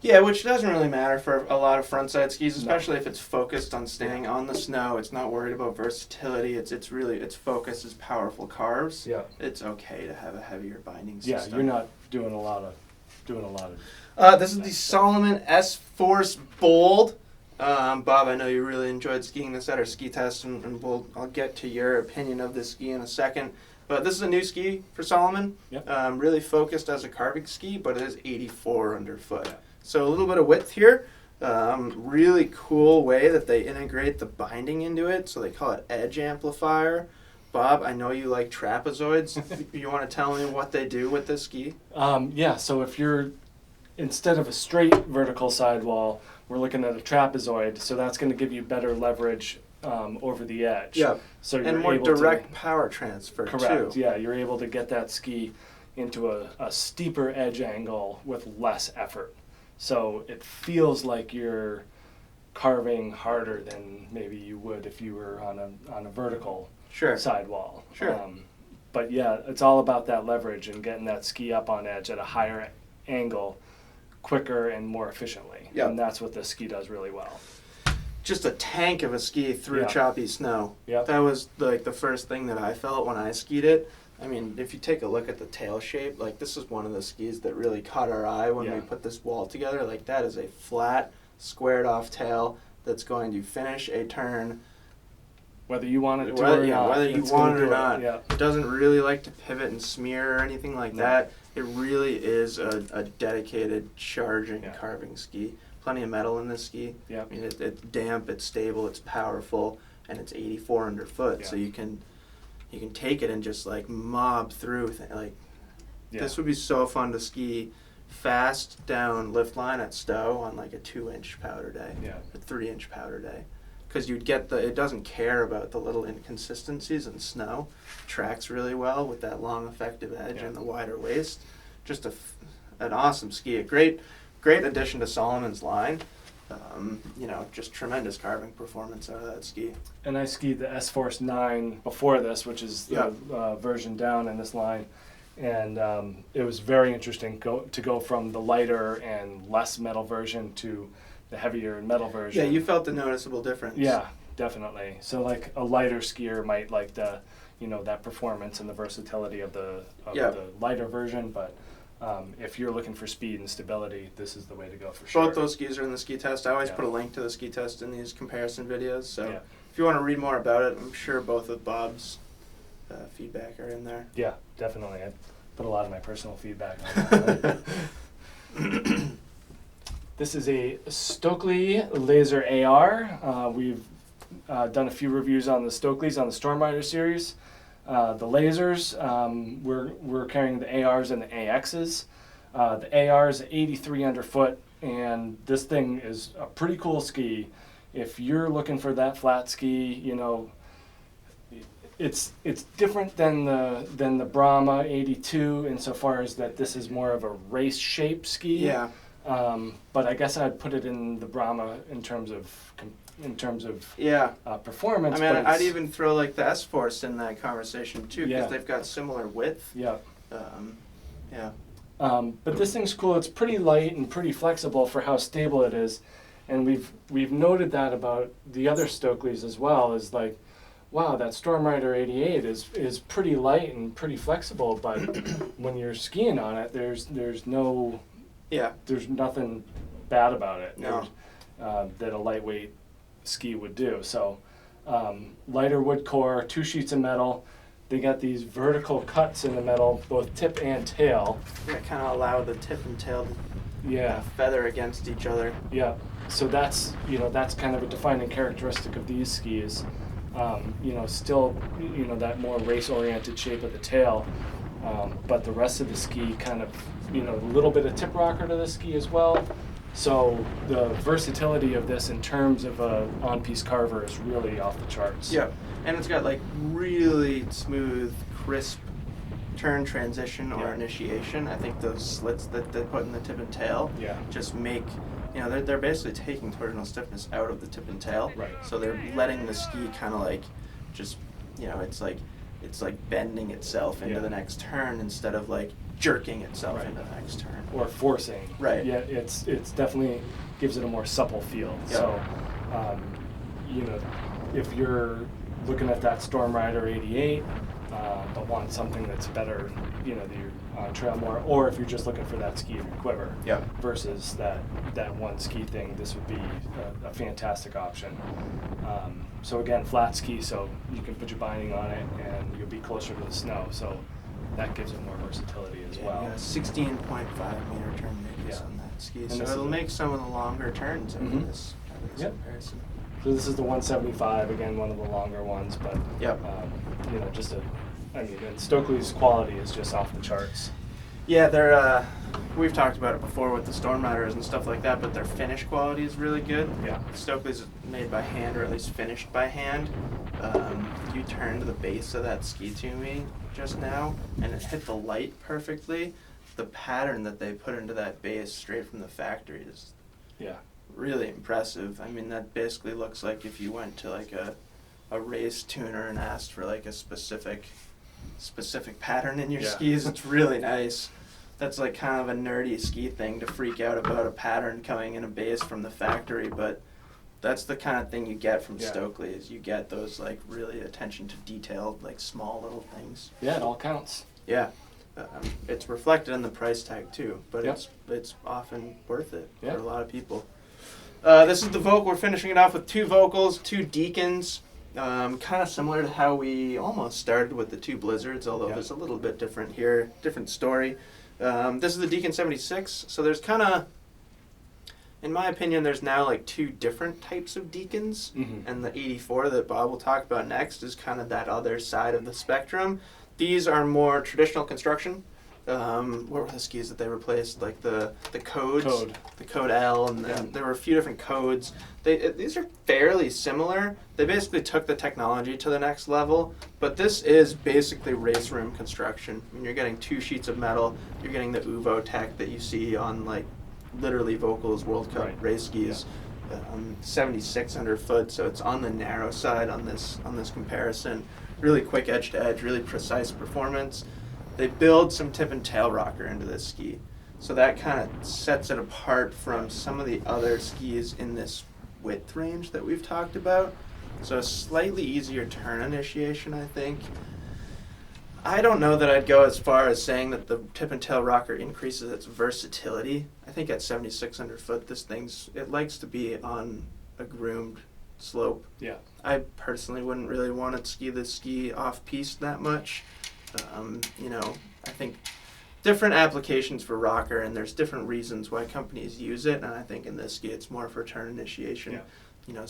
Yeah, which doesn't really matter for a lot of frontside skis, especially if it's focused on staying on the snow. It's not worried about versatility. It's really its focus is powerful carves. Yeah. It's okay to have a heavier binding system. Yeah, you're not doing a lot of doing a lot of. This is the Salomon S-Force Bold. Bob, I know you really enjoyed skiing this at our ski test, and I'll get to your opinion of this ski in a second. But this is a new ski for Salomon. Yep. Really focused as a carving ski, but it is 84 underfoot. Yeah. So a little bit of width here. Really cool way that they integrate the binding into it. So they call it edge amplifier. Bob, I know you like trapezoids. You want to tell me what they do with this ski? Yeah, so if you're, instead of a straight vertical sidewall, we're looking at a trapezoid, so that's going to give you better leverage over the edge. Yeah, so you're and more able direct power transfer, correct, too. Yeah, you're able to get that ski into a steeper edge angle with less effort. So it feels like you're carving harder than maybe you would if you were on a vertical sidewall. Sure. But yeah, it's all about that leverage and getting that ski up on edge at a higher angle quicker and more efficiently. Yep. And that's what this ski does really well. Just a tank of a ski through choppy snow. Yep. That was like the first thing that I felt when I skied it. I mean, if you take a look at the tail shape, like this is one of the skis that really caught our eye when we put this wall together. Like that is a flat, squared off tail that's going to finish a turn. Whether you want it to or not. Whether you want it or not. Yeah. It doesn't really like to pivot and smear or anything like that. It really is a dedicated charging carving ski. Plenty of metal in this ski. Yeah. I mean, it's damp, it's stable, it's powerful, and it's 84 underfoot. Yeah. So you can take it and just like mob through. This would be so fun to ski fast down lift line at Stowe on like a 2-inch powder day, a 3-inch powder day. Because you'd get it doesn't care about the little inconsistencies in snow. Tracks really well with that long effective edge and the wider waist. Just an awesome ski. A great addition to Salomon's line. Just tremendous carving performance out of that ski. And I skied the S-Force 9 before this, which is the version down in this line. And it was very interesting to go from the lighter and less metal version to the heavier metal version. Yeah, you felt the noticeable difference. Yeah, definitely. So like a lighter skier might like that performance and the versatility of the lighter version, but if you're looking for speed and stability, this is the way to go for sure. Both those skis are in the ski test. I always put a link to the ski test in these comparison videos, so if you want to read more about it, I'm sure both of Bob's feedback are in there. Yeah, definitely. I put a lot of my personal feedback on it. This is a Stockli Laser AR. We've done a few reviews on the Stocklis on the Stormrider series. The lasers, we're carrying the ARs and the AXs. The AR is 83 underfoot, and this thing is a pretty cool ski. If you're looking for that flat ski, it's different than the Brahma 82 insofar as that this is more of a race shape ski. Yeah. But I guess I'd put it in the Brahma in terms of performance. I mean, I'd even throw like the S-Force in that conversation too, because they've got similar width. Yeah. But this thing's cool. It's pretty light and pretty flexible for how stable it is, and we've noted that about the other Stocklis as well. Is like, wow, that Stormrider 88 is pretty light and pretty flexible, but when you're skiing on it, there's nothing bad about it. No. That a lightweight ski would do. So lighter wood core, 2 sheets of metal. They got these vertical cuts in the metal, both tip and tail. Yeah, kind of allow the tip and tail to feather against each other. Yeah. So that's kind of a defining characteristic of these skis. Still that more race-oriented shape of the tail, but the rest of the ski kind of a little bit of tip rocker to the ski as well. So the versatility of this in terms of a on-piece carver is really off the charts. Yeah, and it's got like really smooth, crisp turn transition or initiation. I think those slits that they put in the tip and tail just make, they're basically taking torsional stiffness out of the tip and tail. Right. So they're letting the ski kind of like just, it's like bending itself into the next turn instead of like jerking itself into the next turn. Or forcing. Right. Yeah, it's definitely gives it a more supple feel. Yep. So, if you're looking at that Stormrider 88, but want something that's better, you know, that you're on trail more, or if you're just looking for that ski in your quiver, Yep. versus that one ski thing, this would be a fantastic option. So again, flat ski, so you can put your binding on it and you'll be closer to the snow, so that gives it more versatility as well. Yeah, 16.5 meter turn radius Yeah. on that ski, And so this it'll is make some of the longer turns in Mhm. this Yep. comparison. So this is the 175, again, one of the longer ones, but Yep. you know, and Stockli's quality is just off the charts. Yeah, they're we've talked about it before with the Storm Riders and stuff like that, but their finish quality is really good. Yeah. Stockli's made by hand, or at least finished by hand. You turned the base of that ski to me just now, and it hit the light perfectly. The pattern that they put into that base straight from the factory is Yeah. really impressive. I mean, that basically looks like if you went to like a race tuner and asked for like a specific pattern in your Yeah. skis. It's really nice. That's like kind of a nerdy ski thing to freak out about a pattern coming in a base from the factory, but that's the kind of thing you get from Yeah. Stockli, is you get those like really attention to detail, like small little things. Yeah, it all counts. Yeah. It's reflected in the price tag too, but Yep. it's often worth it Yeah. for a lot of people. This is the Volkl. We're finishing it off with two Volkls, two Deacons. Kind of similar to how we almost started with the two Blizzards, although Yeah. there's a little bit different here, different story. This is the Deacon 76, so there's kind of, in my opinion, there's now like two different types of Deacons, Mhm. and the 84 that Bob will talk about next is kind of that other side of the spectrum. These are more traditional construction. What were the skis that they replaced? Like the codes, the Code L, and then Yeah. there were a few different codes. These are fairly similar. They basically took the technology to the next level, but this is basically race room construction. I mean, you're getting two sheets of metal. You're getting the Uvo tech that you see on like literally Volkl's World Cup Right. race skis. 7,600 foot, so it's on the narrow side on this comparison. Really quick edge to edge, really precise performance. They build some tip and tail rocker into this ski, so that kind of sets it apart from some of the other skis in this width range that we've talked about. So a slightly easier turn initiation, I think. I don't know that I'd go as far as saying that the tip and tail rocker increases its versatility. I think at 7,600 foot, it likes to be on a groomed slope. Yeah. I personally wouldn't really want to ski this ski off piste that much. I think different applications for rocker, and there's different reasons why companies use it. And I think in this ski, it's more for turn initiation. Yeah.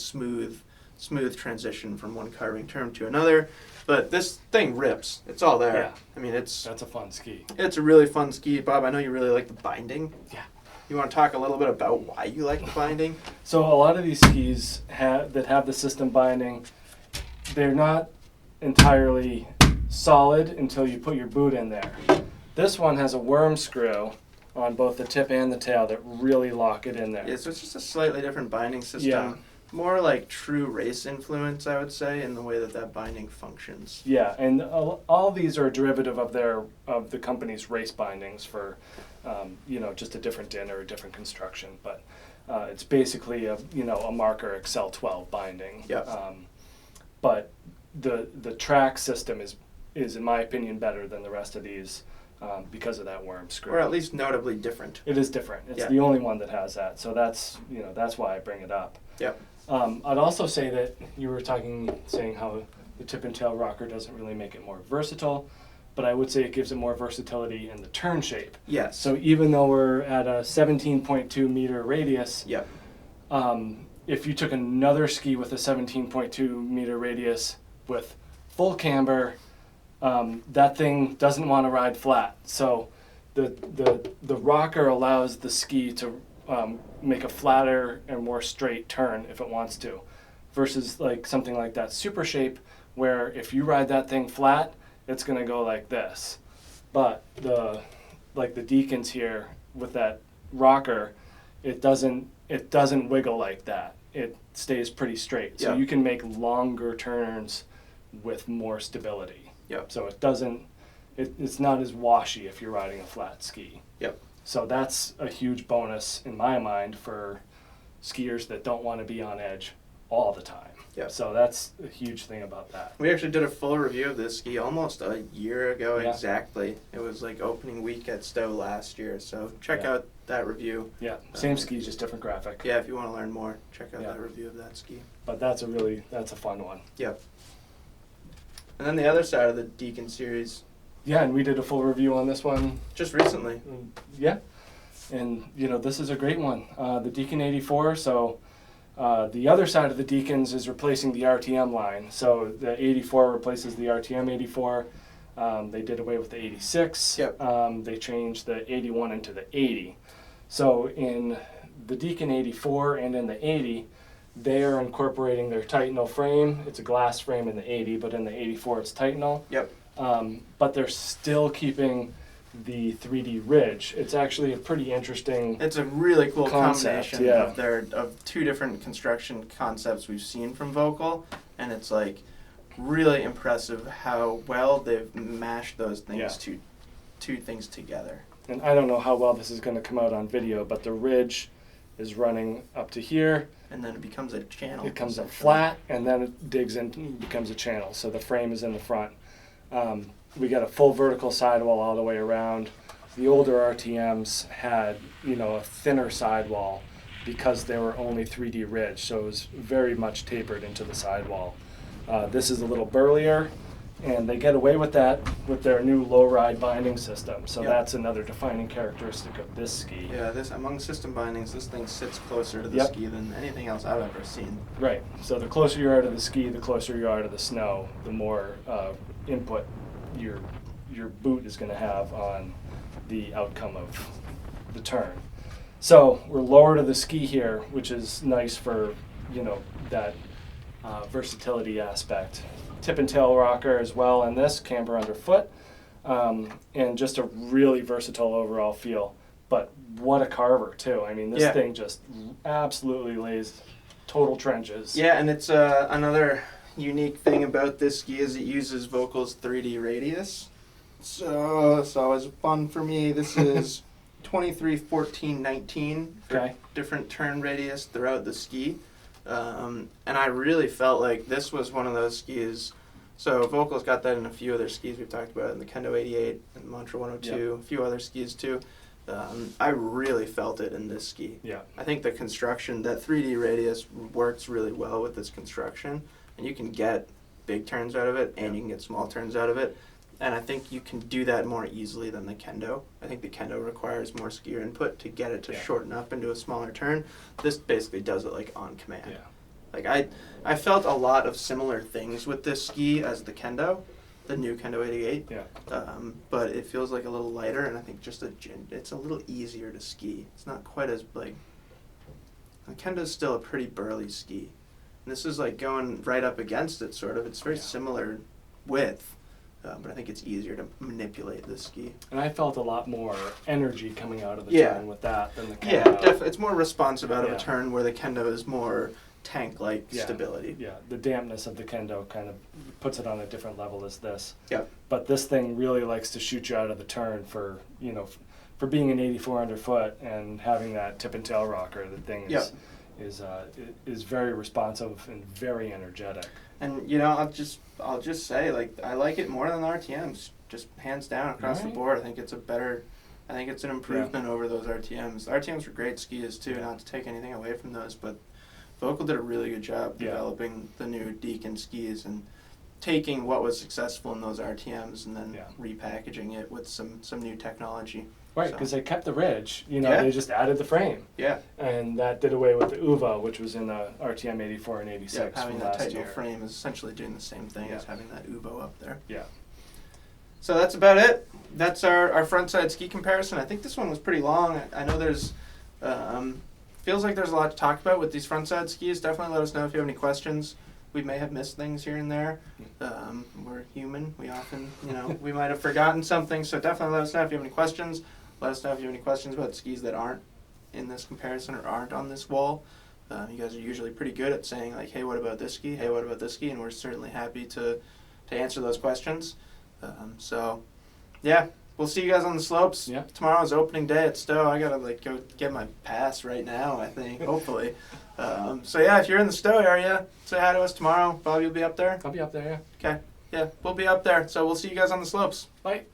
Smooth transition from one carving term to another. But this thing rips. It's all there. Yeah. I mean, That's a fun ski. it's a really fun ski. Bob, I know you really like the binding. Yeah. You want to talk a little bit about why you like the binding? So a lot of these skis that have the system binding, they're not entirely solid until you put your boot in there. This one has a worm screw on both the tip and the tail that really lock it in there. Yeah, so it's just a slightly different binding system. Yeah. More like true race influence, I would say, in the way that binding functions. Yeah, and all these are a derivative of the company's race bindings for, just a different din or a different construction. But it's basically a marker Excel 12 binding. Yep. But the track system is in my opinion better than the rest of these because of that worm screw. Or at least notably different. It is different. It's Yeah. the only one that has that. So that's why I bring it up. Yep. I'd also say that you were saying how the tip and tail rocker doesn't really make it more versatile, but I would say it gives it more versatility in the turn shape. Yes. So even though we're at a 17.2 meter radius, Yep. if you took another ski with a 17.2 meter radius with full camber, that thing doesn't want to ride flat. So the rocker allows the ski to make a flatter and more straight turn if it wants to, versus like something like that Supershape, where if you ride that thing flat, it's going to go like this. But the Deacons here with that rocker, it doesn't wiggle like that. It stays pretty straight. So Yeah. you can make longer turns with more stability. Yep. So it's not as washy if you're riding a flat ski. Yep. So that's a huge bonus in my mind for skiers that don't want to be on edge all the time. Yep. So that's a huge thing about that. We actually did a full review of this ski almost a year ago Yeah. exactly. It was like opening week at Stowe last year, so check Yeah. out that review. Yeah, same ski, just different graphic. Yeah, if you want to learn more, check out Yeah. that review of that ski. But that's a fun one. Yep. And then the other side of the Deacon series, Yeah, and we did a full review on this one. just recently. Yeah, and this is a great one. The Deacon 84. So the other side of the Deacons is replacing the RTM line. So the 84 replaces the RTM 84. They did away with the 86. Yep. They changed the 81 into the 80. So in the Deacon 84 and in the 80, they are incorporating their Titanal frame. It's a glass frame in the 80, but in the 84 it's Titanal. Yep. But they're still keeping the 3D ridge. It's actually a pretty interesting. It's a really cool Concept, combination yeah. of two different construction concepts we've seen from Volkl, and it's like really impressive how well they've mashed those things Yeah. two things together. And I don't know how well this is going to come out on video, but the ridge is running up to here. And then it becomes a channel. It comes up essentially. flat, and then it digs in and becomes a channel. So the frame is in the front. We got a full vertical sidewall all the way around. The older RTMs had, a thinner sidewall because they were only 3D ridge, so it was very much tapered into the sidewall. This is a little burlier, and they get away with that with their new low ride binding system. So Yep. that's another defining characteristic of this ski. Yeah, this among system bindings, this thing sits closer to the Yep. ski than anything else I've ever seen. Right. So the closer you are to the ski, the closer you are to the snow, the more input your boot is going to have on the outcome of the turn. So we're lower to the ski here, which is nice for that versatility aspect. Tip and tail rocker as well in this, camber underfoot, and just a really versatile overall feel. But what a carver too. I mean, this Yeah. thing just absolutely lays total trenches. Yeah, and it's another unique thing about this ski is it uses Volkl's 3D radius. So it's always fun for me. This is 23, 14, 19 for Okay. different turn radius throughout the ski. And I really felt like this was one of those skis. So Volkl's got that in a few other skis we've talked about, in the Kendo 88 and Mantra 102, a few other skis too. I really felt it in this ski. Yeah. I think the construction, that 3D radius works really well with this construction, and you can get big turns out of it, and you can get small turns out of it. And I think you can do that more easily than the Kendo. I think the Kendo requires more skier input to get it to shorten up into a smaller turn. This basically does it like on command. Yeah. Like I felt a lot of similar things with this ski as the Kendo, the new Kendo 88. Yeah. But it feels like a little lighter, and I think just it's a little easier to ski. It's not quite as like. The Kendo's still a pretty burly ski. And this is like going right up against it, sort of. It's very similar width, but I think it's easier to manipulate this ski. And I felt a lot more energy coming out of the Yeah. turn with that than the Kendo. Yeah, definitely. It's more responsive out of Yeah. a turn, where the Kendo is more tank-like Yeah. stability. Yeah, the dampness of the Kendo kind of puts it on a different level as this. Yep. But this thing really likes to shoot you out of the turn for for being an 84 underfoot and having that tip and tail rocker. The thing is very responsive and very energetic. And I'll just say, like, I like it more than the RTMs, just hands down across the Right. board. I think it's an improvement over those RTMs. The RTMs were great skis too, not to take anything away from those, but Volkl did a really good job developing the new Deacon skis and taking what was successful in those RTMs and then repackaging it with some new technology. Right, So- because they kept the ridge. Yeah. They just added the frame. Yeah. And that did away with the UVA, which was in the RTM 84 and 86 having from that last tight year. frame is essentially doing the same thing Yeah. as having that UBO up there. Yeah. So that's about it. That's our frontside ski comparison. I think this one was pretty long. I know there's, feels like there's a lot to talk about with these frontside skis. Definitely let us know if you have any questions. We may have missed things here and there. We're human. We often, we might have forgotten something. So definitely let us know if you have any questions. Let us know if you have any questions about skis that aren't in this comparison or aren't on this wall. You guys are usually pretty good at saying, like, hey, what about this ski? Hey, what about this ski? And we're certainly happy to answer those questions. So, yeah, we'll see you guys on the slopes. Yeah. Tomorrow's opening day at Stowe. I gotta go get my pass right now, I think, hopefully. So yeah, if you're in the Stowe area, say hi to us tomorrow. Bobby will be up there. I'll be up there, yeah. Okay. Yeah, we'll be up there. So we'll see you guys on the slopes. Bye.